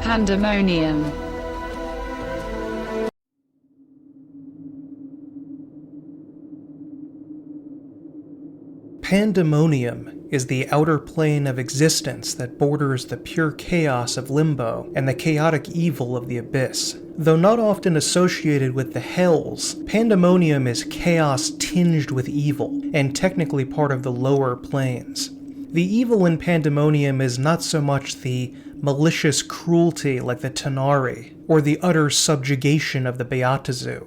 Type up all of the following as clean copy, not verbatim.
Pandemonium. Pandemonium is the outer plane of existence that borders the pure chaos of limbo and the chaotic evil of the abyss. Though not often associated with the hells, Pandemonium is chaos tinged with evil, and technically part of the lower planes. The evil in Pandemonium is not so much the malicious cruelty like the Tanari, or the utter subjugation of the Beatazu.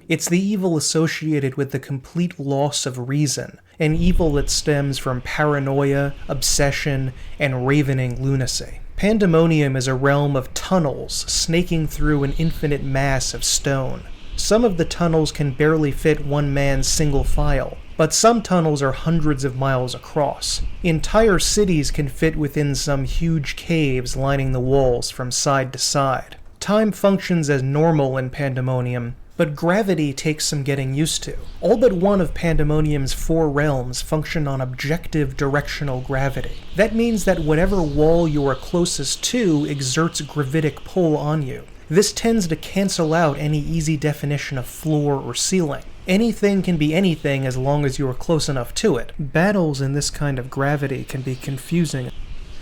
It's the evil associated with the complete loss of reason, an evil that stems from paranoia, obsession, and ravening lunacy. Pandemonium is a realm of tunnels snaking through an infinite mass of stone. Some of the tunnels can barely fit one man's single file, but some tunnels are hundreds of miles across. Entire cities can fit within some huge caves lining the walls from side to side. Time functions as normal in Pandemonium, but gravity takes some getting used to. All but one of Pandemonium's 4 realms function on objective directional gravity. That means that whatever wall you are closest to exerts gravitic pull on you. This tends to cancel out any easy definition of floor or ceiling. Anything can be anything as long as you are close enough to it. Battles in this kind of gravity can be confusing.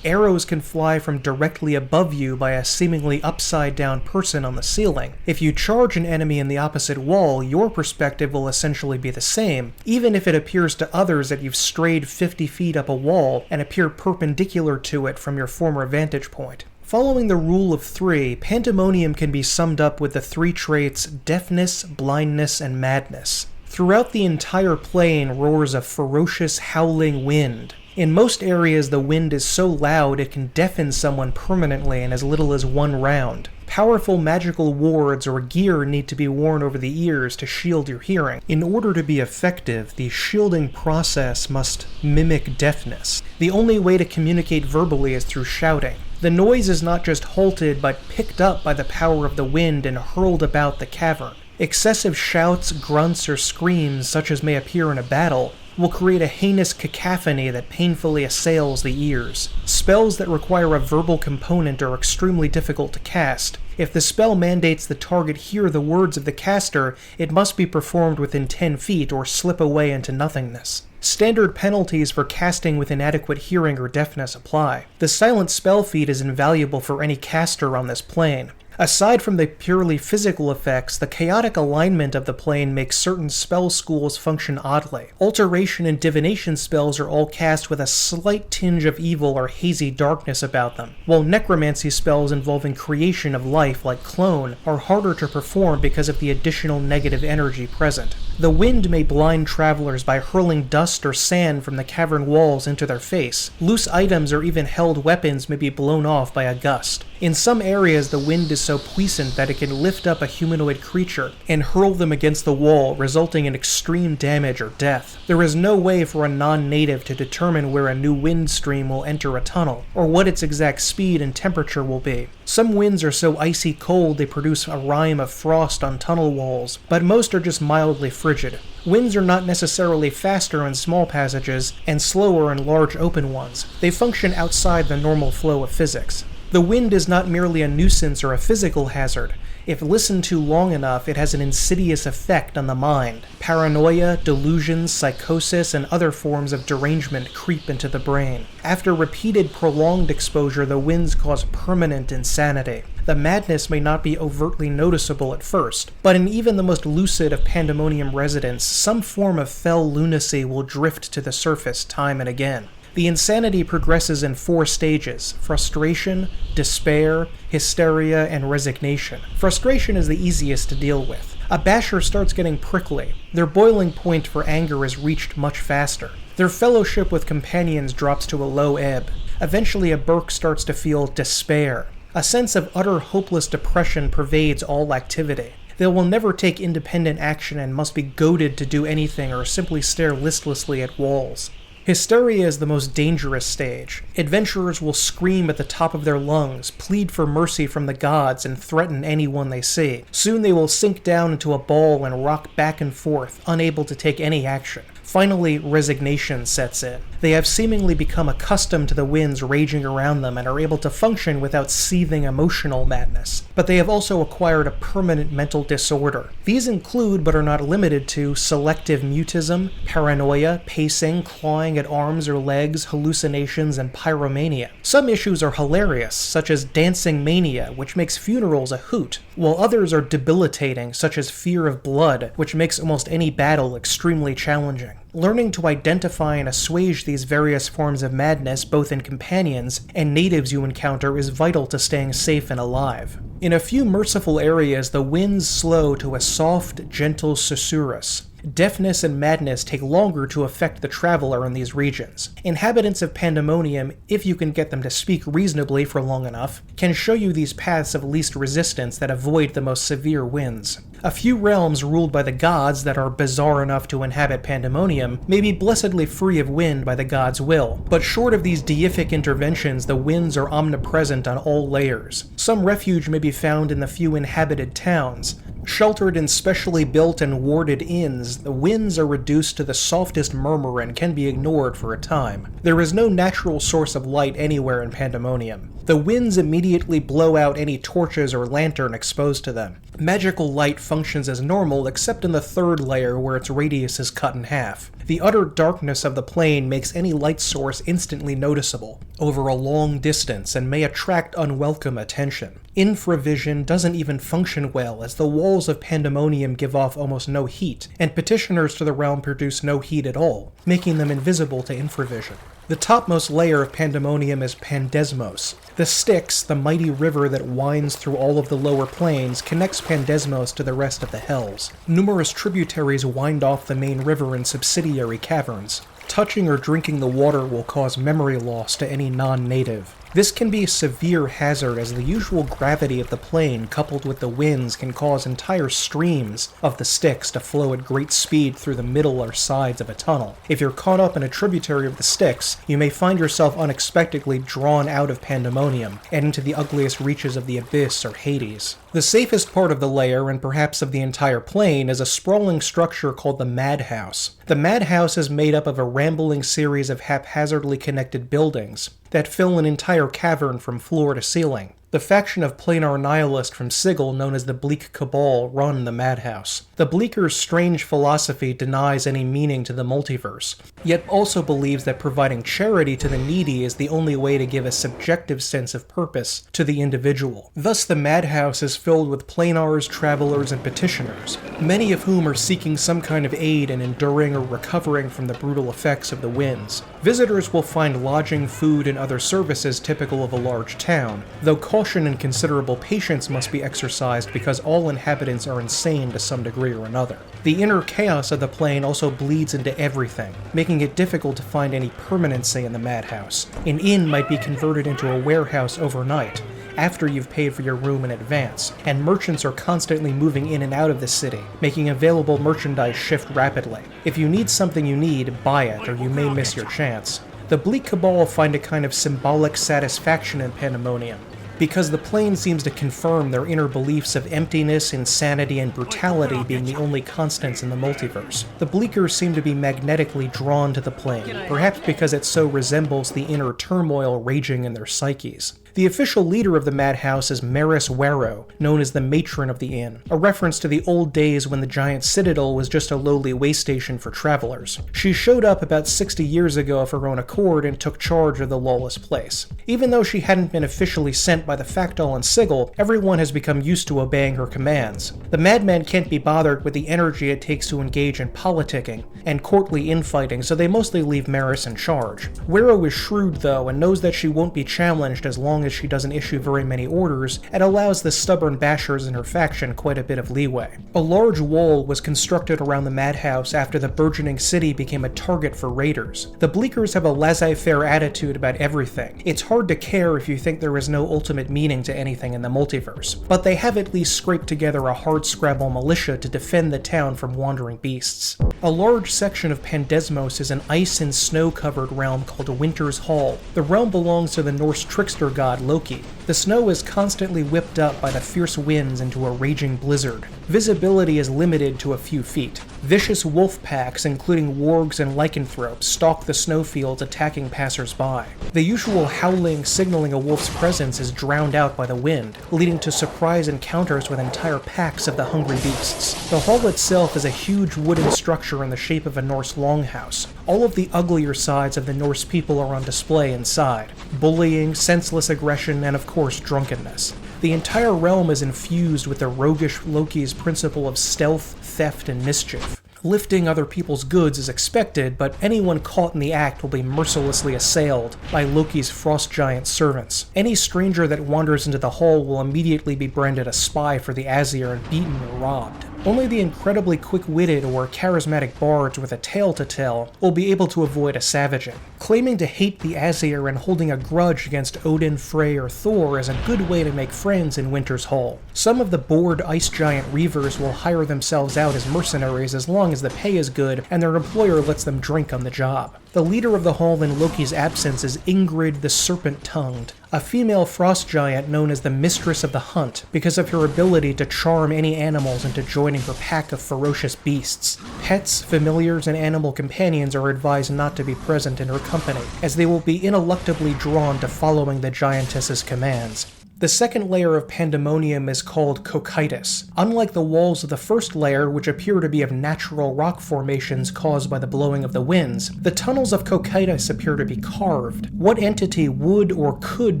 Arrows can fly from directly above you by a seemingly upside-down person on the ceiling. If you charge an enemy in the opposite wall, your perspective will essentially be the same, even if it appears to others that you've strayed 50 feet up a wall and appear perpendicular to it from your former vantage point. Following the rule of 3, Pandemonium can be summed up with the 3 traits deafness, blindness, and madness. Throughout the entire plane roars a ferocious howling wind. In most areas, the wind is so loud it can deafen someone permanently in as little as 1 round. Powerful magical wards or gear need to be worn over the ears to shield your hearing. In order to be effective, the shielding process must mimic deafness. The only way to communicate verbally is through shouting. The noise is not just halted but picked up by the power of the wind and hurled about the cavern. Excessive shouts, grunts, or screams, such as may appear in a battle, will create a heinous cacophony that painfully assails the ears. Spells that require a verbal component are extremely difficult to cast. If the spell mandates the target hear the words of the caster, it must be performed within 10 feet or slip away into nothingness. Standard penalties for casting with inadequate hearing or deafness apply. The silent spell feat is invaluable for any caster on this plane. Aside from the purely physical effects, the chaotic alignment of the plane makes certain spell schools function oddly. Alteration and divination spells are all cast with a slight tinge of evil or hazy darkness about them, while necromancy spells involving creation of life, like clone, are harder to perform because of the additional negative energy present. The wind may blind travelers by hurling dust or sand from the cavern walls into their face. Loose items or even held weapons may be blown off by a gust. In some areas, the wind is so puissant that it can lift up a humanoid creature and hurl them against the wall, resulting in extreme damage or death. There is no way for a non-native to determine where a new wind stream will enter a tunnel, or what its exact speed and temperature will be. Some winds are so icy cold they produce a rime of frost on tunnel walls, but most are just mildly frigid. Winds are not necessarily faster in small passages and slower in large open ones. They function outside the normal flow of physics. The wind is not merely a nuisance or a physical hazard. If listened to long enough, it has an insidious effect on the mind. Paranoia, delusions, psychosis, and other forms of derangement creep into the brain. After repeated prolonged exposure, the winds cause permanent insanity. The madness may not be overtly noticeable at first, but in even the most lucid of Pandemonium residents, some form of fell lunacy will drift to the surface time and again. The insanity progresses in 4 stages: frustration, despair, hysteria, and resignation. Frustration is the easiest to deal with. A basher starts getting prickly. Their boiling point for anger is reached much faster. Their fellowship with companions drops to a low ebb. Eventually a berk starts to feel despair. A sense of utter hopeless depression pervades all activity. They will never take independent action and must be goaded to do anything or simply stare listlessly at walls. Hysteria is the most dangerous stage. Adventurers will scream at the top of their lungs, plead for mercy from the gods, and threaten anyone they see. Soon they will sink down into a ball and rock back and forth, unable to take any action. Finally, resignation sets in. They have seemingly become accustomed to the winds raging around them and are able to function without seething emotional madness. But they have also acquired a permanent mental disorder. These include, but are not limited to, selective mutism, paranoia, pacing, clawing at arms or legs, hallucinations, and pyromania. Some issues are hilarious, such as dancing mania, which makes funerals a hoot, while others are debilitating, such as fear of blood, which makes almost any battle extremely challenging. Learning to identify and assuage these various forms of madness, both in companions and natives you encounter, is vital to staying safe and alive. In a few merciful areas, the winds slow to a soft, gentle susurrus. Deafness and madness take longer to affect the traveler in these regions. Inhabitants of Pandemonium, if you can get them to speak reasonably for long enough, can show you these paths of least resistance that avoid the most severe winds. A few realms ruled by the gods that are bizarre enough to inhabit Pandemonium may be blessedly free of wind by the gods' will, but short of these deific interventions, the winds are omnipresent on all layers. Some refuge may be found in the few inhabited towns. Sheltered in specially built and warded inns, the winds are reduced to the softest murmur and can be ignored for a time. There is no natural source of light anywhere in Pandemonium. The winds immediately blow out any torches or lantern exposed to them. Magical light functions as normal except in the third layer where its radius is cut in half. The utter darkness of the plane makes any light source instantly noticeable over a long distance and may attract unwelcome attention. Infravision doesn't even function well, as the walls of Pandemonium give off almost no heat, and petitioners to the realm produce no heat at all, making them invisible to infravision. The topmost layer of Pandemonium is Pandesmos. The Styx, the mighty river that winds through all of the lower planes, connects Pandesmos to the rest of the Hells. Numerous tributaries wind off the main river in subsidiary caverns. Touching or drinking the water will cause memory loss to any non-native. This can be a severe hazard, as the usual gravity of the plane coupled with the winds can cause entire streams of the Styx to flow at great speed through the middle or sides of a tunnel. If you're caught up in a tributary of the Styx, you may find yourself unexpectedly drawn out of Pandemonium and into the ugliest reaches of the Abyss or Hades. The safest part of the layer, and perhaps of the entire plane, is a sprawling structure called the Madhouse. The Madhouse is made up of a rambling series of haphazardly connected buildings that fill an entire cavern from floor to ceiling. The faction of planar nihilist from Sigil known as the Bleak Cabal run the Madhouse. The Bleaker's strange philosophy denies any meaning to the multiverse, yet also believes that providing charity to the needy is the only way to give a subjective sense of purpose to the individual. Thus the Madhouse is filled with planars, travelers, and petitioners, many of whom are seeking some kind of aid in enduring or recovering from the brutal effects of the winds. Visitors will find lodging, food, and other services typical of a large town, though caution and considerable patience must be exercised because all inhabitants are insane to some degree or another. The inner chaos of the plane also bleeds into everything, making it difficult to find any permanency in the Madhouse. An inn might be converted into a warehouse overnight, after you've paid for your room in advance, and merchants are constantly moving in and out of the city, making available merchandise shift rapidly. If you need something you need, buy it, or you may miss your chance. The Bleak Cabal find a kind of symbolic satisfaction in Pandemonium, because the plane seems to confirm their inner beliefs of emptiness, insanity, and brutality being the only constants in the multiverse. The Bleakers seem to be magnetically drawn to the plane, perhaps because it so resembles the inner turmoil raging in their psyches. The official leader of the Madhouse is Maris Warrow, known as the Matron of the Inn, a reference to the old days when the giant citadel was just a lowly way station for travelers. She showed up about 60 years ago of her own accord and took charge of the lawless place. Even though she hadn't been officially sent by the Factol and Sigil, everyone has become used to obeying her commands. The madmen can't be bothered with the energy it takes to engage in politicking and courtly infighting, so they mostly leave Maris in charge. Warrow is shrewd though, and knows that she won't be challenged as long as she doesn't issue very many orders, and allows the stubborn bashers in her faction quite a bit of leeway. A large wall was constructed around the Madhouse after the burgeoning city became a target for raiders. The Bleakers have a laissez-faire attitude about everything. It's hard to care if you think there is no ultimate meaning to anything in the multiverse, but they have at least scraped together a hardscrabble militia to defend the town from wandering beasts. A large section of Pandesmos is an ice and snow-covered realm called Winter's Hall. The realm belongs to the Norse trickster god Loki. The snow is constantly whipped up by the fierce winds into a raging blizzard. Visibility is limited to a few feet. Vicious wolf packs, including wargs and lycanthropes, stalk the snowfields, attacking passers-by. The usual howling signaling a wolf's presence is drowned out by the wind, leading to surprise encounters with entire packs of the hungry beasts. The hall itself is a huge wooden structure in the shape of a Norse longhouse. All of the uglier sides of the Norse people are on display inside. Bullying, senseless aggression, and of course drunkenness. The entire realm is infused with the roguish Loki's principle of stealth, theft, and mischief. Lifting other people's goods is expected, but anyone caught in the act will be mercilessly assailed by Loki's frost giant servants. Any stranger that wanders into the hall will immediately be branded a spy for the Aesir and beaten or robbed. Only the incredibly quick-witted or charismatic bards with a tale to tell will be able to avoid a savaging. Claiming to hate the Aesir and holding a grudge against Odin, Frey, or Thor is a good way to make friends in Winter's Hall. Some of the bored ice giant reavers will hire themselves out as mercenaries as long as the pay is good and their employer lets them drink on the job. The leader of the hall in Loki's absence is Ingrid the Serpent-Tongued, a female frost giant known as the Mistress of the Hunt because of her ability to charm any animals into joining her pack of ferocious beasts. Pets, familiars, and animal companions are advised not to be present in her company, as they will be ineluctably drawn to following the giantess's commands. The second layer of Pandemonium is called Cocytus. Unlike the walls of the first layer, which appear to be of natural rock formations caused by the blowing of the winds, the tunnels of Cocytus appear to be carved. What entity would or could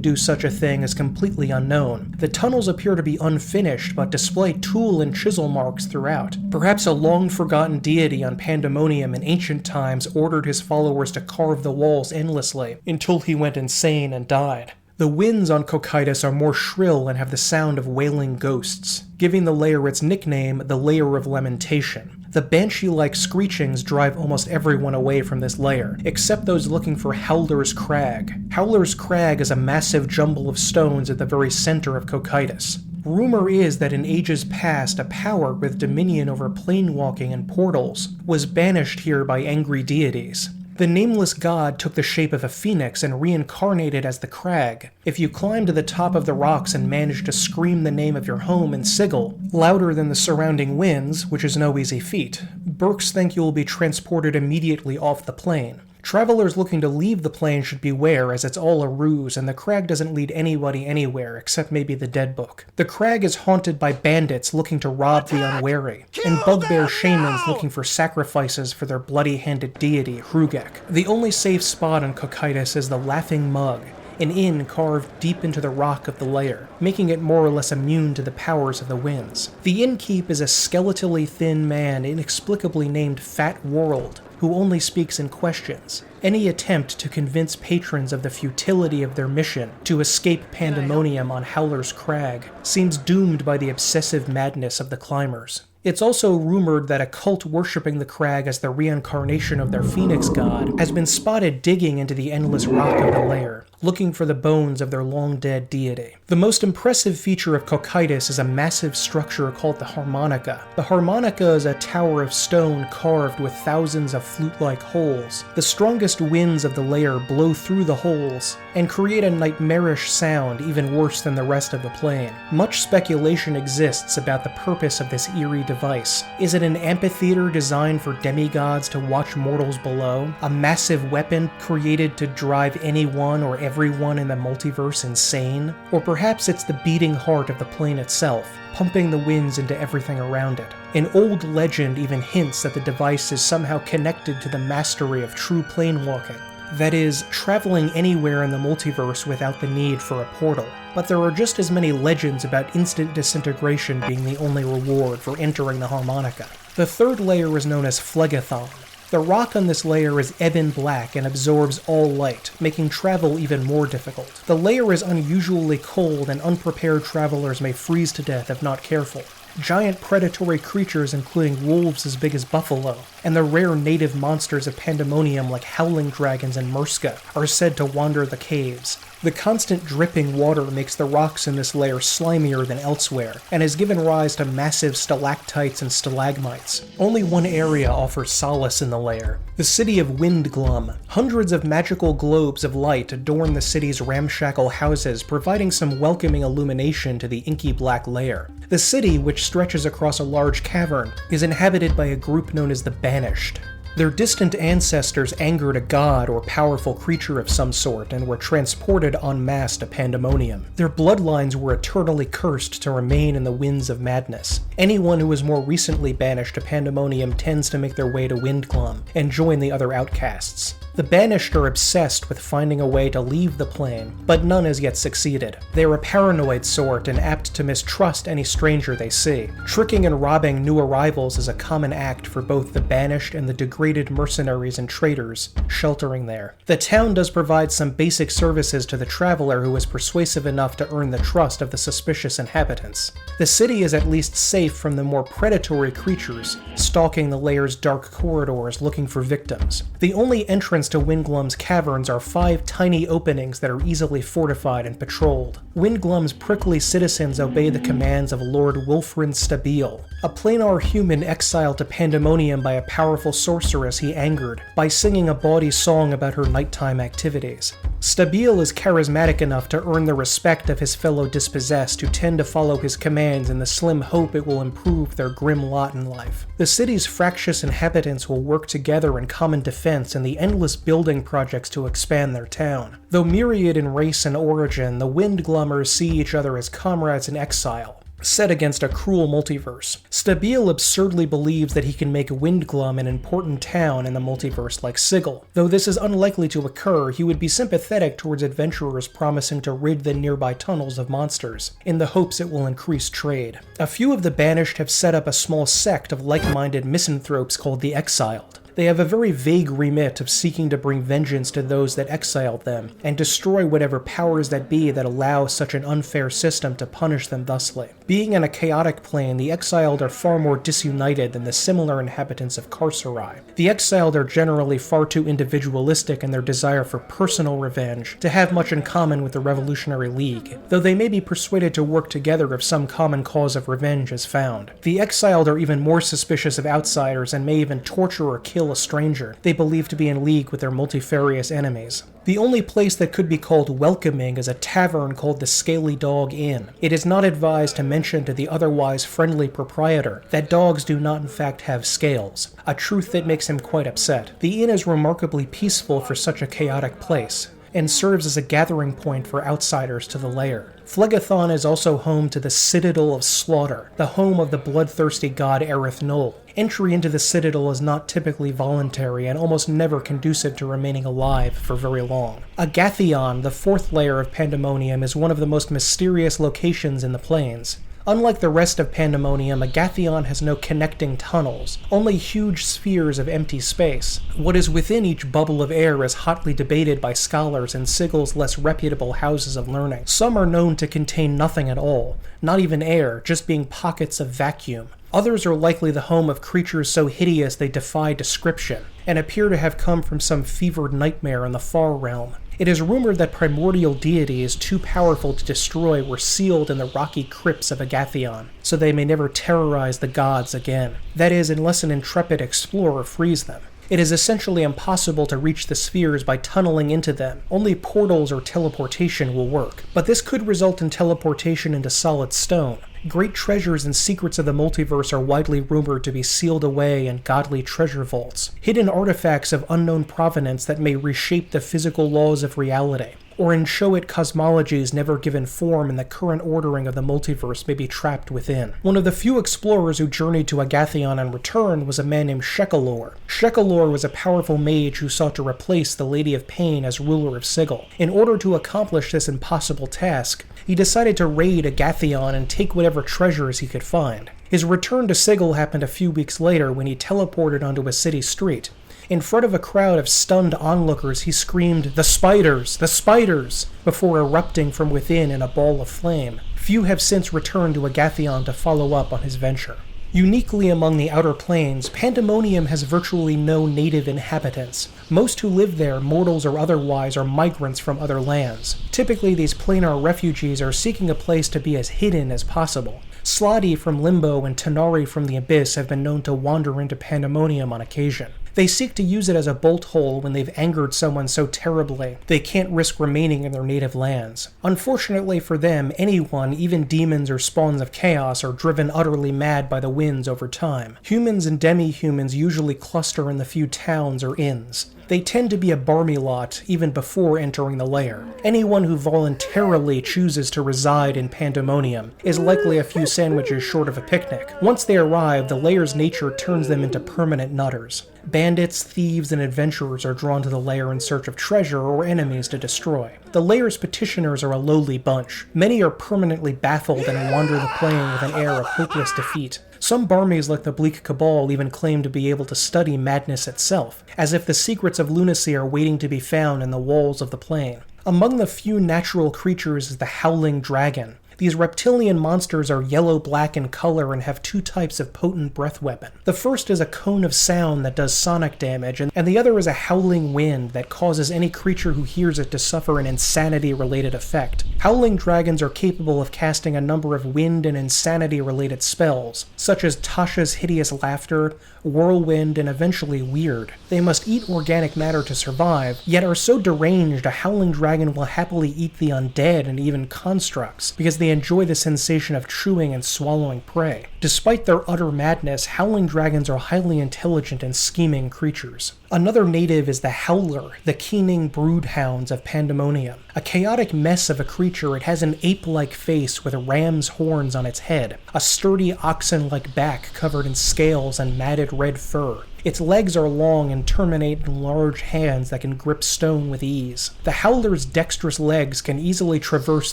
do such a thing is completely unknown. The tunnels appear to be unfinished, but display tool and chisel marks throughout. Perhaps a long-forgotten deity on Pandemonium in ancient times ordered his followers to carve the walls endlessly, until he went insane and died. The winds on Cocytus are more shrill and have the sound of wailing ghosts, giving the layer its nickname, the Layer of Lamentation. The banshee-like screechings drive almost everyone away from this layer, except those looking for Howler's Crag. Howler's Crag is a massive jumble of stones at the very center of Cocytus. Rumor is that in ages past, a power with dominion over planewalking and portals was banished here by angry deities. The nameless god took the shape of a phoenix and reincarnated as the crag. If you climb to the top of the rocks and manage to scream the name of your home in sigil, louder than the surrounding winds, which is no easy feat, berks think you will be transported immediately off the plane. Travelers looking to leave the plane should beware, as it's all a ruse and the crag doesn't lead anybody anywhere except maybe the dead book. The crag is haunted by bandits looking to rob the unwary, and bugbear shamans looking for sacrifices for their bloody-handed deity, Hrugek. The only safe spot on Cocytus is the Laughing Mug, an inn carved deep into the rock of the layer, making it more or less immune to the powers of the winds. The innkeep is a skeletally thin man inexplicably named Fat World, who only speaks in questions. Any attempt to convince patrons of the futility of their mission to escape Pandemonium on Howler's Crag seems doomed by the obsessive madness of the climbers. It's also rumored that a cult worshipping the crag as the reincarnation of their phoenix god has been spotted digging into the endless rock of the layer, looking for the bones of their long-dead deity. The most impressive feature of Cocytus is a massive structure called the Harmonica. The Harmonica is a tower of stone carved with thousands of flute-like holes. The strongest winds of the layer blow through the holes and create a nightmarish sound even worse than the rest of the plane. Much speculation exists about the purpose of this eerie device. Is it an amphitheater designed for demigods to watch mortals below? A massive weapon created to drive anyone or everyone in the multiverse insane? Or perhaps it's the beating heart of the plane itself, pumping the winds into everything around it. An old legend even hints that the device is somehow connected to the mastery of true planewalking. That is, traveling anywhere in the multiverse without the need for a portal. But there are just as many legends about instant disintegration being the only reward for entering the Harmonica. The third layer is known as Phlegethon. The rock on this layer is ebon black and absorbs all light, making travel even more difficult. The layer is unusually cold and unprepared travelers may freeze to death if not careful. giant predatory creatures including wolves as big as buffalo, and the rare native monsters of Pandemonium like howling dragons and Murska are said to wander the caves. The constant dripping water makes the rocks in this layer slimier than elsewhere, and has given rise to massive stalactites and stalagmites. Only one area offers solace in the layer: the city of Windglum. Hundreds of magical globes of light adorn the city's ramshackle houses, providing some welcoming illumination to the inky black layer. The city, which stretches across a large cavern, is inhabited by a group known as the Banished. Their distant ancestors angered a god or powerful creature of some sort and were transported en masse to Pandemonium. Their bloodlines were eternally cursed to remain in the winds of madness. Anyone who was more recently banished to Pandemonium tends to make their way to Windglum and join the other outcasts. The Banished are obsessed with finding a way to leave the plane, but none has yet succeeded. They are a paranoid sort and apt to mistrust any stranger they see. Tricking and robbing new arrivals is a common act for both the Banished and the degraded mercenaries and traders sheltering there. The town does provide some basic services to the traveler who is persuasive enough to earn the trust of the suspicious inhabitants. The city is at least safe from the more predatory creatures stalking the layer's dark corridors looking for victims. The only entrance to Windglum's caverns are 5 tiny openings that are easily fortified and patrolled. Windglum's prickly citizens obey the commands of Lord Wulfrin Stabile, a planar human exiled to Pandemonium by a powerful sorceress he angered by singing a bawdy song about her nighttime activities. Stabile is charismatic enough to earn the respect of his fellow dispossessed who tend to follow his commands in the slim hope it will improve their grim lot in life. The city's fractious inhabitants will work together in common defense in the endless building projects to expand their town. Though myriad in race and origin, the Windglummers see each other as comrades in exile, set against a cruel multiverse. Stabile absurdly believes that he can make Windglum an important town in the multiverse like Sigil. Though this is unlikely to occur, he would be sympathetic towards adventurers promising to rid the nearby tunnels of monsters, in the hopes it will increase trade. A few of the Banished have set up a small sect of like-minded misanthropes called the Exiled. They have a very vague remit of seeking to bring vengeance to those that exiled them, and destroy whatever powers that be that allow such an unfair system to punish them thusly. Being in a chaotic plane, the exiled are far more disunited than the similar inhabitants of Carcerai. The exiled are generally far too individualistic in their desire for personal revenge to have much in common with the Revolutionary League, though they may be persuaded to work together if some common cause of revenge is found. The exiled are even more suspicious of outsiders and may even torture or kill a stranger they believe to be in league with their multifarious enemies. The only place that could be called welcoming is a tavern called the Scaly Dog Inn. It is not advised to mention to the otherwise friendly proprietor that dogs do not in fact have scales, a truth that makes him quite upset. The inn is remarkably peaceful for such a chaotic place, and serves as a gathering point for outsiders to the lair. Phlegethon is also home to the Citadel of Slaughter, the home of the bloodthirsty god Erythnul. Entry into the Citadel is not typically voluntary and almost never conducive to remaining alive for very long. Agathion, the 4th layer of Pandemonium, is one of the most mysterious locations in the plains. Unlike the rest of Pandemonium, Agathion has no connecting tunnels, only huge spheres of empty space. What is within each bubble of air is hotly debated by scholars in Sigil's less reputable houses of learning. Some are known to contain nothing at all, not even air, just being pockets of vacuum. Others are likely the home of creatures so hideous they defy description, and appear to have come from some fevered nightmare in the far realm. It is rumored that primordial deities too powerful to destroy were sealed in the rocky crypts of Agathion, so they may never terrorize the gods again. That is, unless an intrepid explorer frees them. It is essentially impossible to reach the spheres by tunneling into them. Only portals or teleportation will work, but this could result in teleportation into solid stone. Great treasures and secrets of the multiverse are widely rumored to be sealed away in godly treasure vaults, hidden artifacts of unknown provenance that may reshape the physical laws of reality, or in Shoit cosmologies never given form in the current ordering of the multiverse may be trapped within. One of the few explorers who journeyed to Agathion and returned was a man named Shekalor. Shekalor was a powerful mage who sought to replace the Lady of Pain as ruler of Sigil. In order to accomplish this impossible task, he decided to raid Agathion and take whatever treasures he could find. His return to Sigil happened a few weeks later when he teleported onto a city street. In front of a crowd of stunned onlookers, he screamed, "The spiders! The spiders!" before erupting from within in a ball of flame. Few have since returned to Agathion to follow up on his venture. Uniquely among the Outer Planes, Pandemonium has virtually no native inhabitants. Most who live there, mortals or otherwise, are migrants from other lands. Typically, these planar refugees are seeking a place to be as hidden as possible. Slotty from Limbo and Tanari from the Abyss have been known to wander into Pandemonium on occasion. They seek to use it as a bolt hole when they've angered someone so terribly they can't risk remaining in their native lands. Unfortunately for them, anyone, even demons or spawns of chaos, are driven utterly mad by the winds over time. Humans and demi-humans usually cluster in the few towns or inns. They tend to be a barmy lot even before entering the lair. Anyone who voluntarily chooses to reside in Pandemonium is likely a few sandwiches short of a picnic. Once they arrive, the lair's nature turns them into permanent nutters. Bandits, thieves, and adventurers are drawn to the lair in search of treasure or enemies to destroy. The lair's petitioners are a lowly bunch. Many are permanently baffled and wander the plane with an air of hopeless defeat. Some barmies like the Bleak Cabal even claim to be able to study madness itself, as if the secrets of lunacy are waiting to be found in the walls of the plane. Among the few natural creatures is the Howling dragon. These reptilian monsters are yellow-black in color and have two types of potent breath weapon. The first is a cone of sound that does sonic damage, and the other is a howling wind that causes any creature who hears it to suffer an insanity-related effect. Howling dragons are capable of casting a number of wind and insanity-related spells, such as Tasha's hideous laughter, whirlwind, and eventually weird. They must eat organic matter to survive, yet are so deranged a howling dragon will happily eat the undead and even constructs, because they enjoy the sensation of chewing and swallowing prey. Despite their utter madness, howling dragons are highly intelligent and scheming creatures. Another native is the Howler, the keening broodhounds of Pandemonium. A chaotic mess of a creature, it has an ape-like face with ram's horns on its head, a sturdy oxen-like back covered in scales and matted red fur. Its legs are long and terminate in large hands that can grip stone with ease. The Howler's dexterous legs can easily traverse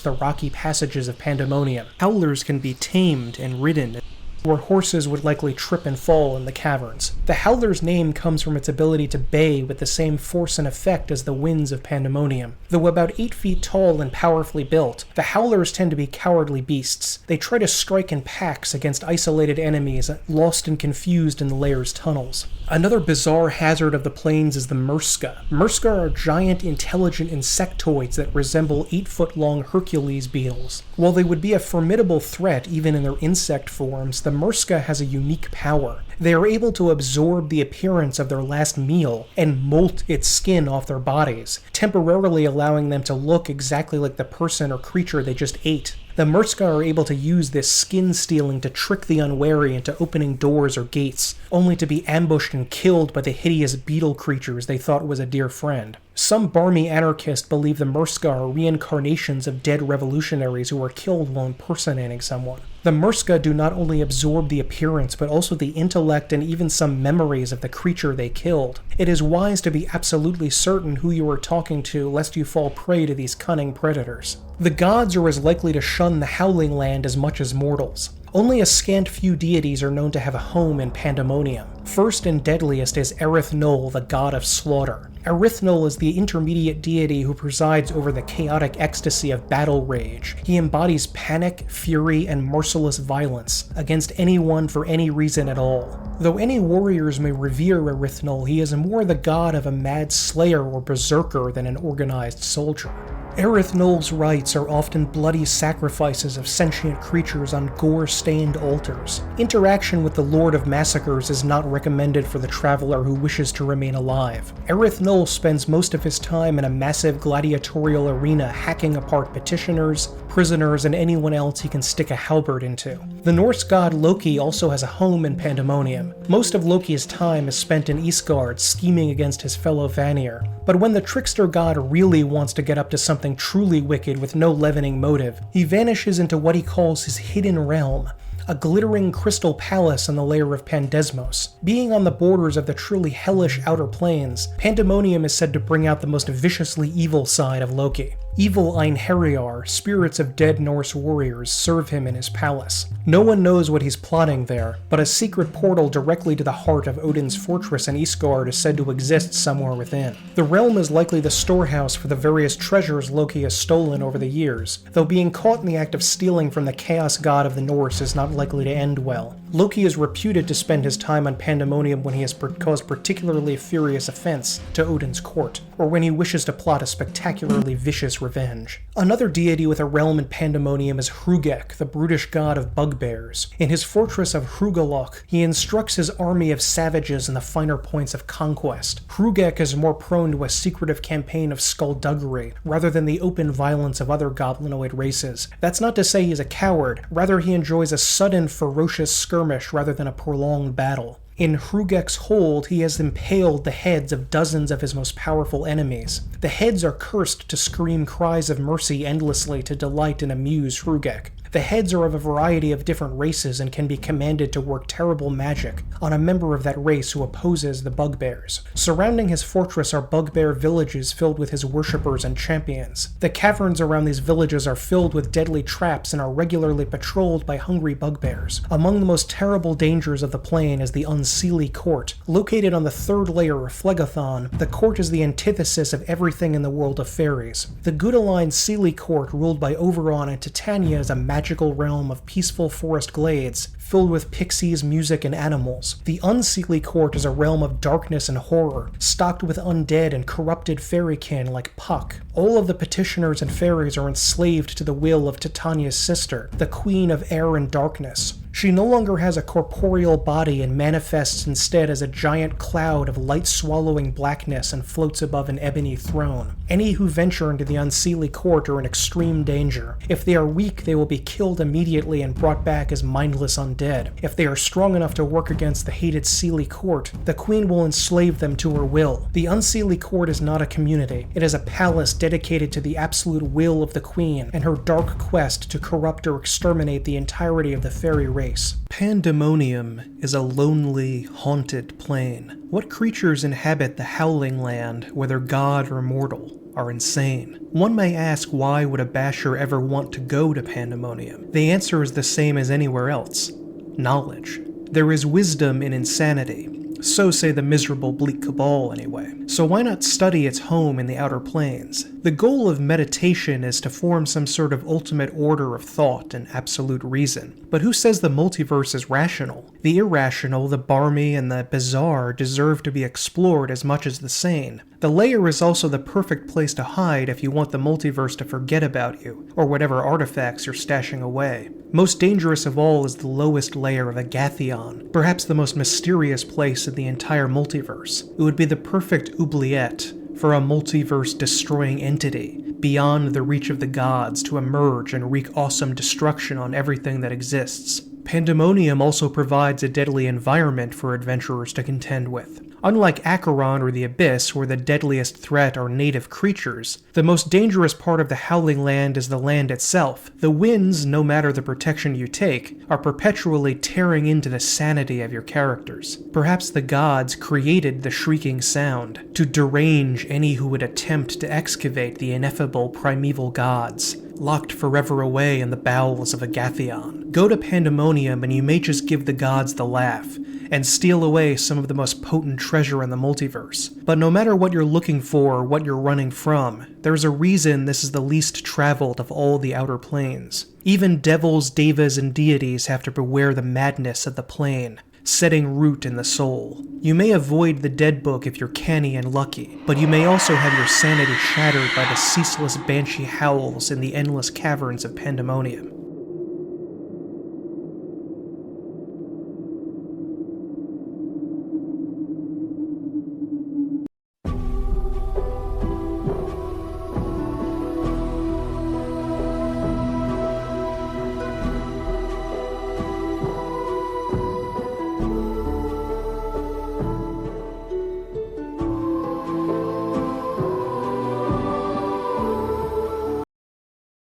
the rocky passages of Pandemonium. Howlers can be tamed and ridden, where horses would likely trip and fall in the caverns. The Howler's name comes from its ability to bay with the same force and effect as the winds of Pandemonium. Though about 8 feet tall and powerfully built, the Howlers tend to be cowardly beasts. They try to strike in packs against isolated enemies lost and confused in the lair's tunnels. Another bizarre hazard of the plains is the Murska. Murska are giant, intelligent insectoids that resemble 8-foot-long Hercules beetles. While they would be a formidable threat even in their insect forms, the Murska has a unique power. They are able to absorb the appearance of their last meal and molt its skin off their bodies, temporarily allowing them to look exactly like the person or creature they just ate. The Murska are able to use this skin stealing to trick the unwary into opening doors or gates, only to be ambushed and killed by the hideous beetle creatures they thought was a dear friend. Some barmy anarchists believe the Murska are reincarnations of dead revolutionaries who were killed while impersonating someone. The Murska do not only absorb the appearance, but also the intellect and even some memories of the creature they killed. It is wise to be absolutely certain who you are talking to, lest you fall prey to these cunning predators. The gods are as likely to shun the Howling Land as much as mortals. Only a scant few deities are known to have a home in Pandemonium. First and deadliest is Erythnul, the god of slaughter. Erythnul is the intermediate deity who presides over the chaotic ecstasy of battle rage. He embodies panic, fury, and merciless violence against anyone for any reason at all. Though any warriors may revere Erythnul, he is more the god of a mad slayer or berserker than an organized soldier. Erythnul's rites are often bloody sacrifices of sentient creatures on gore-stained altars. Interaction with the Lord of Massacres is not recommended for the traveler who wishes to remain alive. Erythnul spends most of his time in a massive gladiatorial arena hacking apart petitioners, prisoners, and anyone else he can stick a halberd into. The Norse god Loki also has a home in Pandemonium. Most of Loki's time is spent in Isgard scheming against his fellow Vanir. But when the trickster god really wants to get up to something truly wicked with no leavening motive, he vanishes into what he calls his hidden realm, a glittering crystal palace on the Layer of Pandesmos. Being on the borders of the truly hellish outer planes, Pandemonium is said to bring out the most viciously evil side of Loki. Evil Einherjar, spirits of dead Norse warriors, serve him in his palace. No one knows what he's plotting there, but a secret portal directly to the heart of Odin's fortress in Isgard is said to exist somewhere within. The realm is likely the storehouse for the various treasures Loki has stolen over the years, though being caught in the act of stealing from the chaos god of the Norse is not likely to end well. Loki is reputed to spend his time on Pandemonium when he has caused particularly furious offense to Odin's court, or when he wishes to plot a spectacularly vicious revenge. Another deity with a realm in Pandemonium is Hrugek, the brutish god of bugbears. In his fortress of Hrugelok, he instructs his army of savages in the finer points of conquest. Hrugek is more prone to a secretive campaign of skullduggery, rather than the open violence of other goblinoid races. That's not to say he's a coward, rather he enjoys a sudden, ferocious skirmish rather than a prolonged battle. In Hrugek's hold, he has impaled the heads of dozens of his most powerful enemies. The heads are cursed to scream cries of mercy endlessly to delight and amuse Hrugek. The heads are of a variety of different races and can be commanded to work terrible magic on a member of that race who opposes the bugbears. Surrounding his fortress are bugbear villages filled with his worshippers and champions. The caverns around these villages are filled with deadly traps and are regularly patrolled by hungry bugbears. Among the most terrible dangers of the plane is the Unseelie court. Located on the third layer of Phlegethon, the court is the antithesis of everything in the world of fairies. The Gudaline Seelie court, ruled by Oberon and Titania, is a magical realm of peaceful forest glades filled with pixies, music, and animals. The Unseelie court is a realm of darkness and horror, stocked with undead and corrupted fairykin like Puck. All of the petitioners and fairies are enslaved to the will of Titania's sister, the Queen of Air and Darkness. She no longer has a corporeal body and manifests instead as a giant cloud of light-swallowing blackness and floats above an ebony throne. Any who venture into the Unseelie court are in extreme danger. If they are weak, they will be killed immediately and brought back as mindless undead. If they are strong enough to work against the hated Seelie court, the queen will enslave them to her will. The Unseelie court is not a community. It is a palace dedicated to the absolute will of the queen and her dark quest to corrupt or exterminate the entirety of the fairy race. Pandemonium is a lonely, haunted plane. What creatures inhabit the Howling land, whether god or mortal, are insane. One may ask, why would a basher ever want to go to Pandemonium? The answer is the same as anywhere else: knowledge. There is wisdom in insanity. So say the miserable bleak cabal anyway. So why not study its home in the outer planes? The goal of meditation is to form some sort of ultimate order of thought and absolute reason. But who says the multiverse is rational? The irrational, the barmy, and the bizarre deserve to be explored as much as the sane. The layer is also the perfect place to hide if you want the multiverse to forget about you, or whatever artifacts you're stashing away. Most dangerous of all is the lowest layer of Agathion, perhaps the most mysterious place in the entire multiverse. It would be the perfect oubliette for a multiverse-destroying entity, beyond the reach of the gods, to emerge and wreak awesome destruction on everything that exists. Pandemonium also provides a deadly environment for adventurers to contend with. Unlike Acheron or the Abyss, where the deadliest threat are native creatures, the most dangerous part of the Howling Land is the land itself. The winds, no matter the protection you take, are perpetually tearing into the sanity of your characters. Perhaps the gods created the shrieking sound to derange any who would attempt to excavate the ineffable primeval gods, locked forever away in the bowels of Agathion. Go to Pandemonium and you may just give the gods the laugh, and steal away some of the most potent treasure in the multiverse. But no matter what you're looking for or what you're running from, there's a reason this is the least traveled of all the outer planes. Even devils, devas, and deities have to beware the madness of the plane, setting root in the soul. You may avoid the dead book if you're canny and lucky, but you may also have your sanity shattered by the ceaseless banshee howls in the endless caverns of Pandemonium.